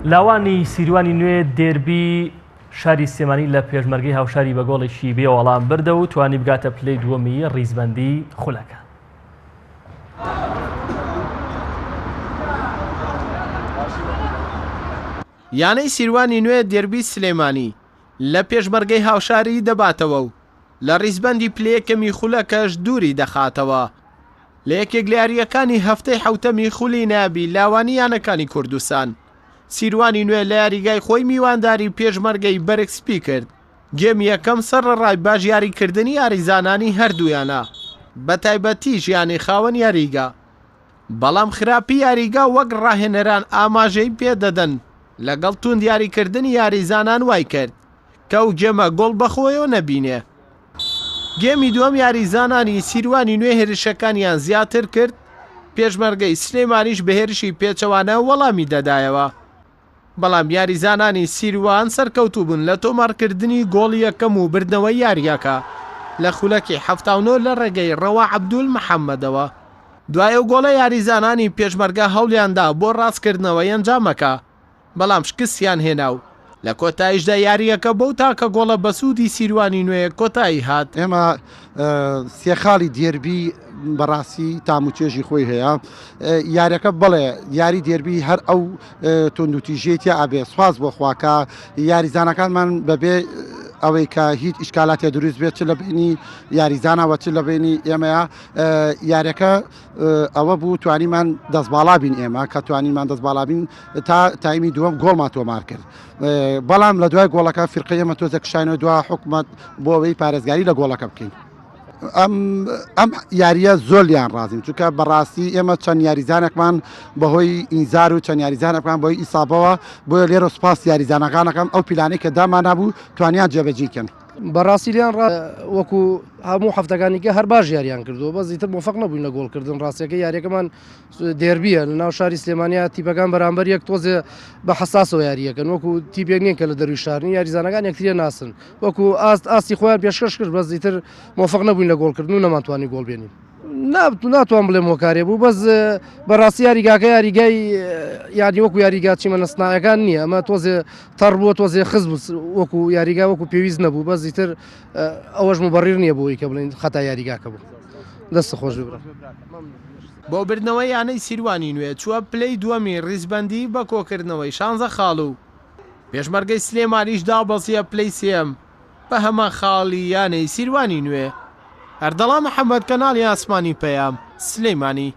لاوانی سیروانی نوێ دێربی شاری سلێمانی لە پێشمەرگەی هاوشاری بە گۆڵێکی بێ وەڵام بردە و توانی بگاتە پلەی دووەمی ڕیزبەندی خولەکە. یانەی سیروانی نوێ دێربی سلێمانی لە پێشمەرگەی هاوشاری دەباتەوە و لە ڕیزبەندی پلەیەکەمی خولەکەش دووری دەخاتەوە. لە یەکێک لە یاریەکانی هەفتەی حوتەمی خولی نابی لاوانی یانەکانی کوردستان سیروانی نوێ لە یاریگای خۆی میوانداری پێشمەرگەی بەرەکسپی کرد. گێمی یەکەم سەرڕای باش یاریکردنی یاریزانانی هەردوویانە بە تایبەتیش یانی خاوەن یاریگا، بەڵام خراپی یاریگا وەک ڕاهێنەران ئاماژەی پێدەدەن لەگەڵ توند یاریکردنی یاریزانان وای کرد کە ئەو گێمە گۆڵ بەخۆیەوە نەبینێ. گێمی دووەم یاریزانانی سیروانی نوێ هێرشەکانیان زیاتر کرد، پێشمەرگەی سلێمانیش بە هێرشی پێچەوانە وەڵامی دەدایەوە، بەڵام یاریزانانی سیروان سەرکەوتوو بوون لە تۆمارکردنی گۆڵی یەکەم و بردنەوەی یاریەکە لە خولەکی 79 لە ڕێگەی ڕەوا عەبدول محەممەدەوە. دوای ئەو گۆڵە یاریزانانی پێشمەرگە هەوڵیاندا بۆ ڕاستکردنەوەی ئەنجامەکە، بەڵام شکستیان هێنا و لە کۆتاییشدا یاریەکە بەو تاکە گۆڵە بەسوودی سیروانی نوێ کۆتایی هات. ئێمە سێخاڵی دێربی بەڕاستی تاموچێژی خۆی هەیە. یاریەکە بڵێ یاری دێربی هەر ئەو تۆندوتیژێتی ئابێ سواز بۆ خواکە یاریزانەکانمان بەبێ ئەوەی کە هیچ ئیشکالاتێ دروست بێت چ لە بینی یاریزانەوە چ لە بینی ئێمەیە. یاریەکە ئەوە بوو توانیمان دەستباڵا بین ئێمە کە توانیمان دەستباڵا بین تا تایمی دووەم گۆڵمان تۆمار کرد، بەڵام لە دوای گۆڵەکە فرقەی ئێمە تۆزە کشانەوە دوا حکومەت بۆ ئەوەی پارێزگاری لە گۆڵەکە بکەین. ئەم یاریە زۆر لیان ڕازیم چونکە بەڕاستی ئێمە چەند یاریزانێکمان بەهۆی ئینزار و چەند یاریزانێکمان بۆی ئیسابەوە بۆیە لێرە سوپاس یاریزانەکانەکەم ئەو پیلانەی کە دامان نبوو توانیان جێبەجێکەن. بەڕاستی لیان وەکو هەموو هەفتەکانیکە هەر باش یاریان کردو، بەس زیاتر مۆفەق نەبووین لە گۆڵکردن. ڕاستیەکە یاریەکەمان دێربیە لە ناو شاری سلێمانیا تیپەکان بەرامبەر یەک تۆزێ بە حساسەوە یاریەکەن، وەکو تیپێک نییە کە لە دەروی شارنی یاریزانەکان یەکتریە ناسن، وەکو ئاستی خۆیان پێشکەش کرد، بەس زیاتر مۆفەق نەبووین لە گۆڵکردن و نەمانتوانی گۆڵ بێنین. ناتوان بڵێم هۆکارێ بوو، بەس بەڕاستی یاریگاکە یاریگای یاری وەکو یاریگا چیمە نەسناەکان نییە، ئەمە تۆزێ تەڕ بووە تۆزێ خز بوو وەکو یاریگا وەکو پێویست نەبوو، بەس زیاتر ئەوەش مبەڕیر نییە بۆی کە بڵین خەتا یاریگاکە بوو. دەستە خۆش ببرە. بۆ بردنەوەی یانەی سیروانی نوێ چووە پلەی دووەمی ڕیزبەندی بە کۆکردنەوەی 16 خاڵ و پێشمەرگەی سلێمانیش دابەزیە پلەی سێم بە هەمان خاڵی یانەی سیروانی نوێ. ئەردەڵا محەممەد، کەناڵی ئاسمانی پەیام، سلێمانی.